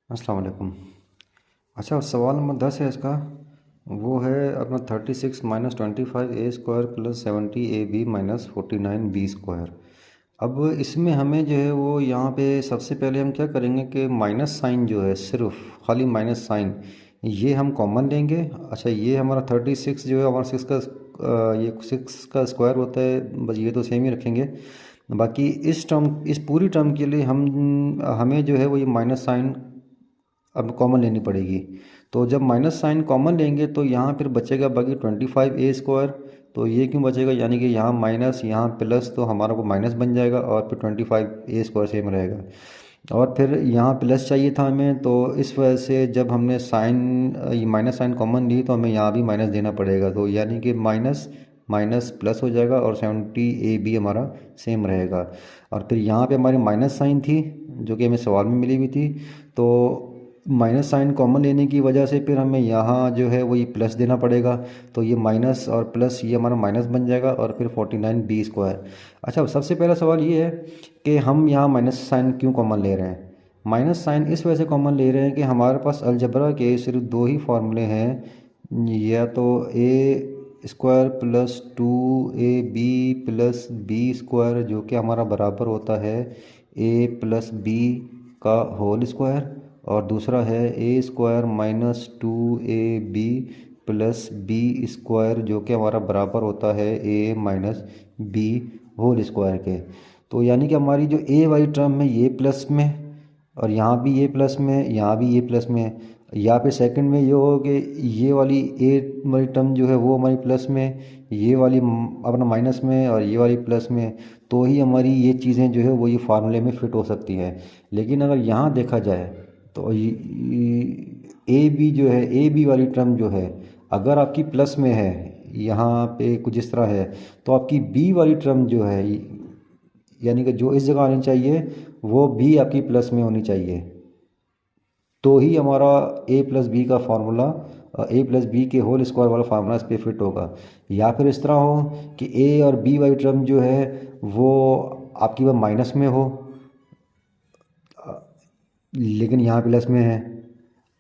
अस्सलाम वालेकुम। अच्छा, सवाल नंबर 10 है इसका। वो है अपना 36 - 25 a² + 70 ab - 49 b²। अब इसमें हमें जो है वो यहाँ पे सबसे पहले हम क्या करेंगे कि माइनस साइन जो है, सिर्फ खाली माइनस साइन ये हम कॉमन लेंगे। अच्छा, ये हमारा 36 जो है हमारा सिक्स का ये सिक्स का स्क्वायर होता है, बस ये तो सेम ही रखेंगे। बाकी इस टर्म, इस पूरी टर्म के लिए हम हमें जो है वो ये माइनस साइन अब कॉमन लेनी पड़ेगी। तो जब माइनस साइन कॉमन लेंगे तो यहाँ फिर बचेगा बाकी 25 a²। तो ये क्यों बचेगा, यानी कि यहाँ माइनस यहाँ प्लस, तो हमारा को माइनस बन जाएगा और फिर 25 a² सेम रहेगा। और फिर यहाँ प्लस चाहिए था हमें, तो इस वजह से जब हमने साइन ये माइनस साइन कॉमन ली तो हमें यहाँ भी माइनस देना पड़ेगा। तो यानी कि माइनस माइनस प्लस हो जाएगा और 70 ab हमारा सेम रहेगा। और फिर यहाँ पे हमारी माइनस साइन थी जो कि हमें सवाल में मिली हुई थी। तो माइनस साइन कॉमन लेने की वजह से फिर हमें यहाँ जो है वही प्लस देना पड़ेगा। तो ये माइनस और प्लस ये हमारा माइनस बन जाएगा और फिर 49 b²। अच्छा, सबसे पहला सवाल ये है कि हम यहाँ माइनस साइन क्यों कॉमन ले रहे हैं। माइनस साइन इस वजह से कॉमन ले रहे हैं कि हमारे पास अलजबरा के सिर्फ दो ही फार्मूले हैं, या तो a² + 2ab + b² जो कि हमारा बराबर होता है a + b का होल स्क्वायर, और दूसरा है a² - 2ab + b² जो कि हमारा बराबर होता है a - b होल स्क्वायर के। तो यानी कि हमारी जो a वाली टर्म है ये प्लस में, और यहाँ भी ये प्लस में, यहाँ भी ये प्लस में। या फिर सेकंड में ये हो कि ये वाली a वाली टर्म जो है वो हमारी प्लस में, ये वाली अपना माइनस में, और ये वाली प्लस में। तो ही हमारी ये चीज़ें जो है वो ये फार्मूले में फिट हो सकती हैं। लेकिन अगर यहाँ देखा जाए तो ए बी जो है, ए बी वाली टर्म जो है अगर आपकी प्लस में है, यहाँ पे कुछ इस तरह है, तो आपकी बी वाली टर्म जो है, यानी कि जो इस जगह आनी चाहिए वो भी आपकी प्लस में होनी चाहिए। तो ही हमारा a + b का फार्मूला, a + b के होल स्क्वायर वाला फार्मूला इस पर फिट होगा। या फिर इस तरह हो कि a और b वाली टर्म जो है वो आपकी वह माइनस में हो, लेकिन यहाँ प्लस में है,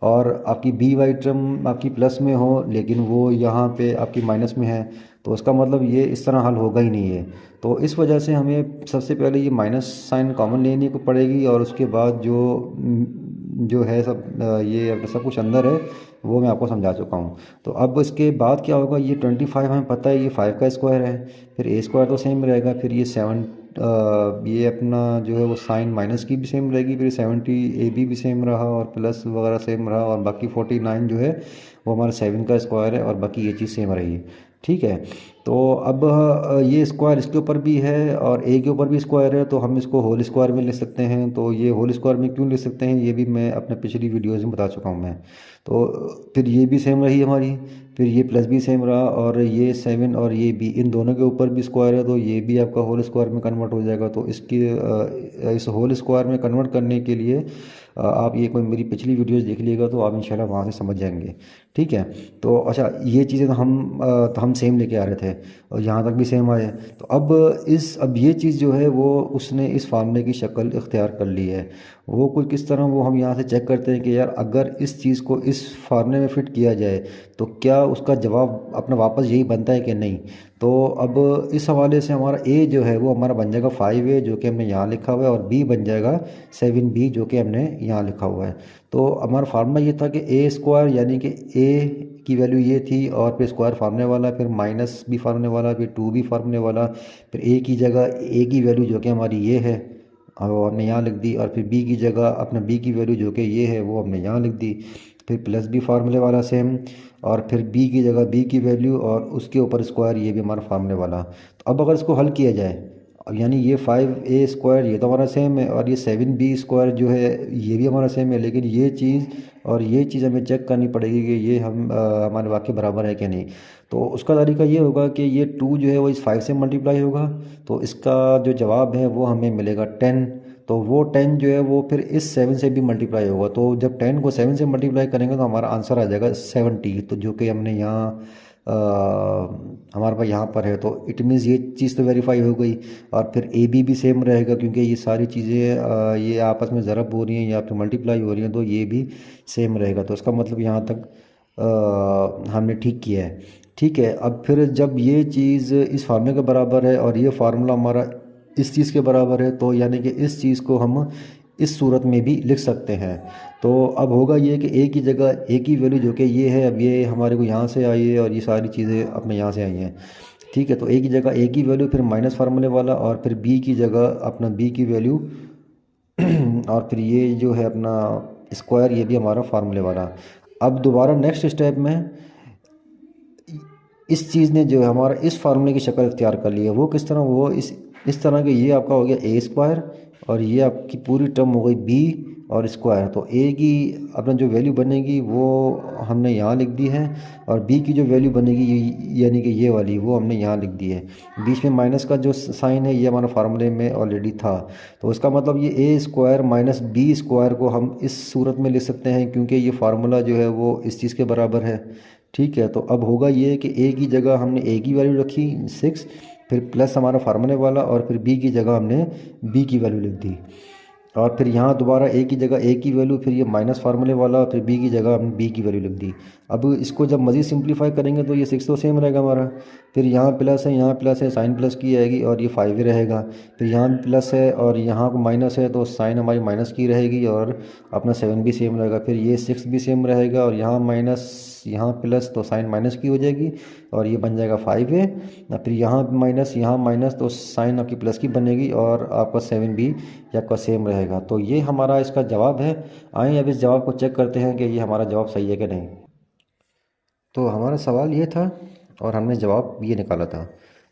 और आपकी बी वाई टर्म आपकी प्लस में हो लेकिन वो यहाँ पे आपकी माइनस में है। तो उसका मतलब ये इस तरह हल होगा ही नहीं है। तो इस वजह से हमें सबसे पहले ये माइनस साइन कॉमन लेने को पड़ेगी, और उसके बाद जो है सब ये सब कुछ अंदर है वो मैं आपको समझा चुका हूँ। तो अब इसके बाद क्या होगा, ये 25 हमें पता है ये 5 का स्क्वायर है, फिर a² तो सेम रहेगा, फिर ये 7 ये अपना जो है वो साइन माइनस की भी सेम रहेगी, फिर 70 ab भी सेम रहा, और प्लस वगैरह सेम रहा, और बाकी 49 जो है वो हमारा 7 का स्क्वायर है, और बाकी ये चीज़ सेम रही। ठीक है। तो अब ये स्क्वायर इसके ऊपर भी है और ए के ऊपर भी स्क्वायर है, तो हम इसको होल स्क्वायर में ले सकते हैं। तो ये होल स्क्वायर में क्यों ले सकते हैं ये भी मैं अपने पिछली वीडियोज़ में बता चुका हूँ मैं। तो फिर ये भी सेम रही हमारी, फिर ये प्लस भी सेम रहा, और ये 7 और ये बी इन दोनों के ऊपर भी स्क्वायर है, तो ये भी आपका होल स्क्वायर में कन्वर्ट हो जाएगा। तो इसकी इस होल स्क्वायर में कन्वर्ट करने के लिए आप ये कोई मेरी पिछली वीडियोज़ देख लीजिएगा तो आप इंशाल्लाह वहाँ से समझ जाएंगे। ठीक है। तो अच्छा, ये चीज़ें तो हम सेम लेके आ रहे थे, और यहाँ तक भी सेम आए। तो अब ये चीज़ जो है वो उसने इस फार्मूले की शक्ल इख्तियार कर ली है। वो कुछ किस तरह, वो हम यहाँ से चेक करते हैं कि यार अगर इस चीज़ को इस फार्मूले में फ़िट किया जाए तो क्या उसका जवाब अपना वापस यही बनता है कि नहीं। तो अब इस हवाले से हमारा ए जो है वो हमारा बन जाएगा 5a जो कि हमने यहाँ लिखा हुआ है, और बी बन जाएगा 7b जो कि हमने यहाँ लिखा हुआ है। तो हमारा फार्मूला ये था कि a² यानी कि a की वैल्यू ये थी, और फिर स्क्वायर फार्मूले वाला, फिर माइनस भी फार्मूले वाला, फिर 2b फार्मूले वाला, फिर a की जगह a की वैल्यू जो कि हमारी ये है और हमने यहाँ लिख दी, और फिर b की जगह अपना b की वैल्यू जो कि ये है वो हमने यहाँ लिख दी, फिर प्लस बी फार्मूले वाला सेम, और फिर b की जगह b की वैल्यू और उसके ऊपर स्क्वायर, ये भी हमारा फार्मूले वाला। तो अब अगर इसको हल किया जाए, अब यानी ये 5a² ये तो हमारा सेम है, और ये 7b² जो है ये भी हमारा सेम है, लेकिन ये चीज़ हमें चेक करनी पड़ेगी कि ये हमारे वाकई बराबर है कि नहीं। तो उसका तरीका ये होगा कि ये 2 जो है वो इस 5 से मल्टीप्लाई होगा, तो इसका जो जवाब है वो हमें मिलेगा 10। तो वो 10 जो है वो फिर इस 7 से भी मल्टीप्लाई होगा, तो जब 10 को 7 से मल्टीप्लाई करेंगे तो हमारा आंसर आ जाएगा 70। तो जो कि हमने यहाँ हमारे पास यहाँ पर है, तो इट मीन्स ये चीज़ तो वेरीफाई हो गई। और फिर ए बी भी सेम रहेगा, क्योंकि ये सारी चीज़ें ये आपस में ज़रब हो रही हैं या फिर मल्टीप्लाई हो रही हैं, तो ये भी सेम रहेगा। तो इसका मतलब यहाँ तक हमने ठीक किया है। ठीक है, अब फिर जब ये चीज़ इस फार्मूले के बराबर है और ये फार्मूला हमारा इस चीज़ के बराबर है, तो यानी कि इस चीज़ को हम इस सूरत में भी लिख सकते हैं। तो अब होगा ये कि ए की जगह ए की वैल्यू जो कि ये है, अब ये हमारे को यहाँ से आई है और ये सारी चीज़ें अपने यहाँ से आई हैं। ठीक है, तो ए की जगह ए की वैल्यू, फिर माइनस फार्मूले वाला, और फिर बी की जगह अपना बी की वैल्यू और फिर ये जो है अपना स्क्वायर, ये भी हमारा फार्मूले वाला। अब दोबारा नेक्स्ट स्टेप में इस चीज़ ने जो है हमारा इस फार्मूले की शक्ल इख्तियार कर ली है। वो किस तरह, वो इस तरह के, ये आपका हो गया ए स्क्वायर और ये आपकी पूरी टर्म हो गई बी और स्क्वायर। तो ए की अपना जो वैल्यू बनेगी वो हमने यहाँ लिख दी है, और बी की जो वैल्यू बनेगी यानी कि ये वाली, वो हमने यहाँ लिख दी है। बीच में माइनस का जो साइन है ये हमारा फार्मूले में ऑलरेडी था। तो इसका मतलब ये ए स्क्वायर माइनस बी स्क्वायर को हम इस सूरत में लिख सकते हैं, क्योंकि ये फार्मूला जो है वो इस चीज़ के बराबर है। ठीक है, तो अब होगा ये कि ए की जगह हमने ए की वैल्यू रखी 6, फिर प्लस हमारा फार्मूले वाला, और फिर बी की जगह हमने बी की वैल्यू लिख दी, और फिर यहाँ दोबारा ए की जगह ए की वैल्यू, फिर ये माइनस फार्मूले वाला, और फिर बी की जगह हमने बी की वैल्यू लिख दी। अब इसको जब मज़ीद सिंप्लीफाई करेंगे तो ये 6 तो सेम रहेगा हमारा, फिर यहाँ प्लस है, यहाँ प्लस है, साइन प्लस की आएगी, और ये 5 ही रहेगा। फिर यहाँ भी प्लस है और यहाँ माइनस है, तो साइन हमारी माइनस की रहेगी, और अपना 7 भी सेम रहेगा। फिर ये 6 भी सेम रहेगा, और यहाँ माइनस यहाँ प्लस, तो साइन माइनस की हो जाएगी, और ये बन जाएगा 5 है। फिर यहाँ माइनस, तो साइन आपकी प्लस की बनेगी, और आपका 7 भी आपका सेम रहेगा। तो ये हमारा इसका जवाब है। आइए अब इस जवाब को चेक करते हैं कि ये हमारा जवाब सही है कि नहीं। तो हमारा सवाल ये था और हमने जवाब ये निकाला था।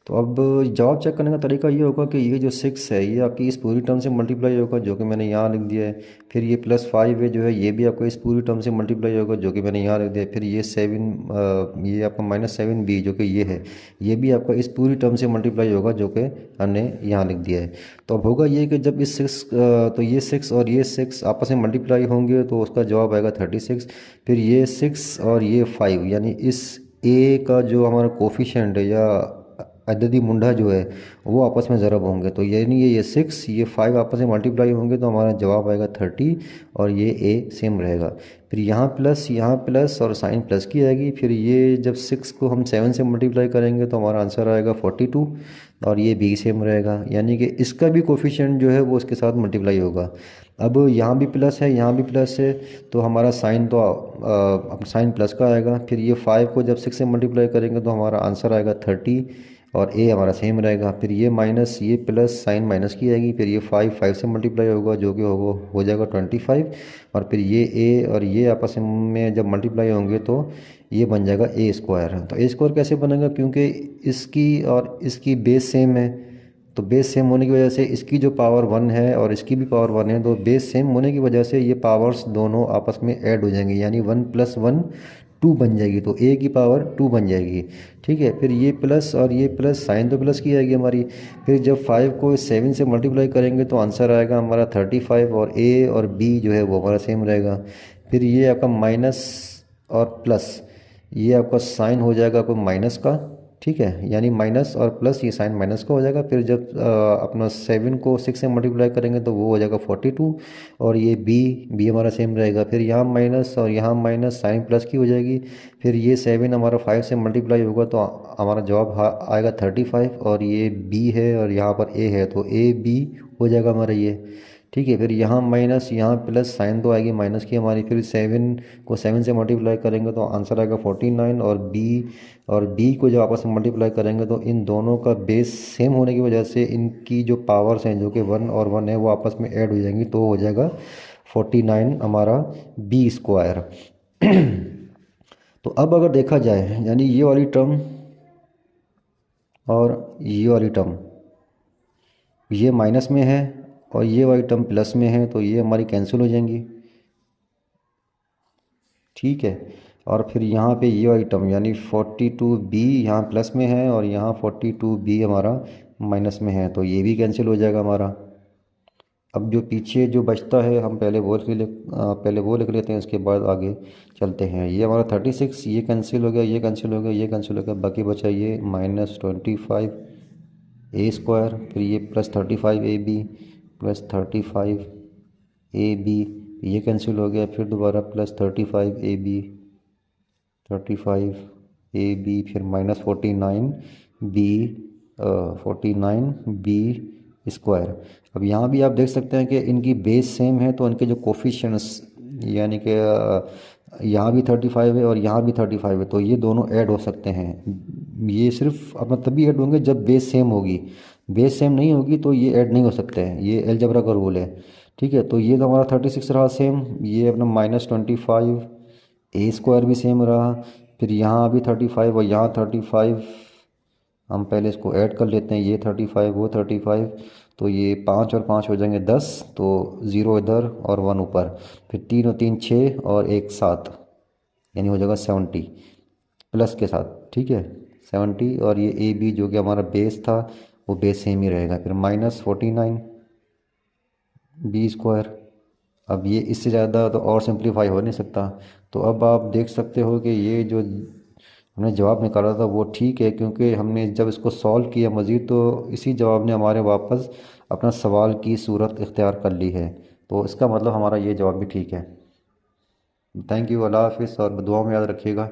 तो अब जवाब चेक करने का तरीका ये होगा कि ये जो 6 है ये आपकी इस पूरी टर्म से मल्टीप्लाई होगा, जो कि मैंने यहाँ लिख दिया है। फिर ये +5 है जो है, ये भी आपको इस पूरी टर्म से मल्टीप्लाई होगा, जो कि मैंने यहाँ लिख दिया है। फिर ये 7 ये आपका -7b जो कि ये है, ये भी आपका इस पूरी टर्म से मल्टीप्लाई होगा, जो कि हमने यहाँ लिख दिया है। तो अब होगा ये कि जब इस 6 तो ये 6 और ये 6 आपस में मल्टीप्लाई होंगे, तो उसका जवाब आएगा 36। फिर ये 6 और ये 5, यानी इस ए का जो हमारा कोफिशेंट है या अददी मुंडा जो है वो आपस में ज़रब होंगे, तो यानी ये 6 ये 5 आपस में मल्टीप्लाई होंगे, तो हमारा जवाब आएगा 30, और ये ए सेम रहेगा। फिर यहाँ प्लस और साइन प्लस की आएगी। फिर ये जब 6 को हम 7 से मल्टीप्लाई करेंगे तो हमारा आंसर आएगा 42, और ये बी सेम रहेगा, यानी कि इसका भी कोफिशिएंट जो है वो इसके साथ मल्टीप्लाई होगा। अब यहाँ भी प्लस है, यहाँ भी प्लस है, तो हमारा साइन तो अब साइन प्लस का आएगा। फिर ये 5 को जब 6 से मल्टीप्लाई करेंगे तो हमारा आंसर आएगा 30, और ए हमारा सेम रहेगा। फिर ये माइनस, ये प्लस, साइन माइनस की आएगी। फिर ये 5 से मल्टीप्लाई होगा, जो कि हो जाएगा 25, और फिर ये ए और ये आपस में जब मल्टीप्लाई होंगे तो ये बन जाएगा ए स्क्वायर। तो ए स्क्वायर कैसे बनेगा, क्योंकि इसकी और इसकी बेस सेम है, तो बेस सेम होने की वजह से इसकी जो पावर 1 है और इसकी भी पावर 1 है, तो बेस सेम होने की वजह से ये पावर्स दोनों आपस में ऐड हो जाएंगी, यानी 1 + 1 2 बन जाएगी, तो ए की पावर 2 बन जाएगी। ठीक है, फिर ये प्लस और ये प्लस, साइन तो प्लस की आएगी हमारी। फिर जब 5 को 7 से मल्टीप्लाई करेंगे तो आंसर आएगा हमारा 35, और ए और बी जो है वो हमारा सेम रहेगा। फिर ये आपका माइनस और प्लस, ये आपका साइन हो जाएगा कोई माइनस का। ठीक है, यानी माइनस और प्लस, ये साइन माइनस का हो जाएगा। फिर जब अपना 7 को 6 से मल्टीप्लाई करेंगे तो वो हो जाएगा 42, और ये बी हमारा सेम रहेगा। फिर यहाँ माइनस और यहाँ माइनस, साइन प्लस की हो जाएगी। फिर ये 7 हमारा 5 से मल्टीप्लाई होगा, तो हमारा जवाब आएगा 35, और ये बी है और यहाँ पर ए है, तो ए बी हो जाएगा हमारा ये। ठीक है, फिर यहाँ माइनस, यहाँ प्लस, साइन तो आएगी माइनस की हमारी। फिर 7 को 7 से मल्टीप्लाई करेंगे तो आंसर आएगा 49, और बी को जब आपस में मल्टीप्लाई करेंगे तो इन दोनों का बेस सेम होने की वजह से इनकी जो पावर्स हैं, जो कि 1 और 1 है, वो आपस में ऐड हो जाएंगी, तो हो जाएगा 49 हमारा बी स्क्वायर। तो अब अगर देखा जाए, यानी ये वाली टर्म और ये वाली टर्म, ये माइनस में है और ये वाली टर्म प्लस में है, तो ये हमारी कैंसिल हो जाएंगी। ठीक है, और फिर यहाँ पे ये वाली टर्म यानी 42b यहाँ प्लस में है और यहाँ 42b हमारा माइनस में है, तो ये भी कैंसिल हो जाएगा हमारा। अब जो पीछे जो बचता है हम पहले वो लिख लेते हैं, उसके बाद आगे चलते हैं। ये हमारा 36, ये कैंसिल हो गया, ये कैंसिल हो गया, ये कैंसिल हो गया, बाकी बचा ये -25 a², फिर ये +35 ab +35 ab, ये कैंसिल हो गया, फिर दोबारा +35 ab फिर -49b अब यहाँ भी आप देख सकते हैं कि इनकी बेस सेम है, तो इनके जो कोफिशिएंट्स यानी कि यहाँ भी 35 है और यहाँ भी 35 है, तो ये दोनों ऐड हो सकते हैं। ये सिर्फ अपना तभी ऐड होंगे जब बेस सेम होगी, बेस सेम नहीं होगी तो ये ऐड नहीं हो सकते हैं, ये अलजेब्रा का रूल है। ठीक है, तो ये तो हमारा 36 रहा सेम, ये अपना -25 a² भी सेम रहा, फिर यहाँ भी 35 और यहाँ 35, हम पहले इसको ऐड कर लेते हैं, ये 35 वो 35, तो ये 5 और 5 हो जाएंगे 10, तो 0 इधर और 1 ऊपर, फिर 3 और 3 6 और 1 7, यानी हो जाएगा 70 प्लस के साथ। ठीक है, 70, और ये ए बी जो कि हमारा बेस था वो बेस सेम ही रहेगा, फिर -49 b²। अब ये इससे ज़्यादा तो और सिंप्लीफाई हो नहीं सकता, तो अब आप देख सकते हो कि ये जो हमने जवाब निकाला था वो ठीक है, क्योंकि हमने जब इसको सॉल्व किया मज़ीद तो इसी जवाब ने हमारे वापस अपना सवाल की सूरत इख्तियार कर ली है, तो इसका मतलब हमारा ये जवाब भी ठीक है। थैंक यू, अल्लाह हाफिज़, और दुआ में याद रखिएगा।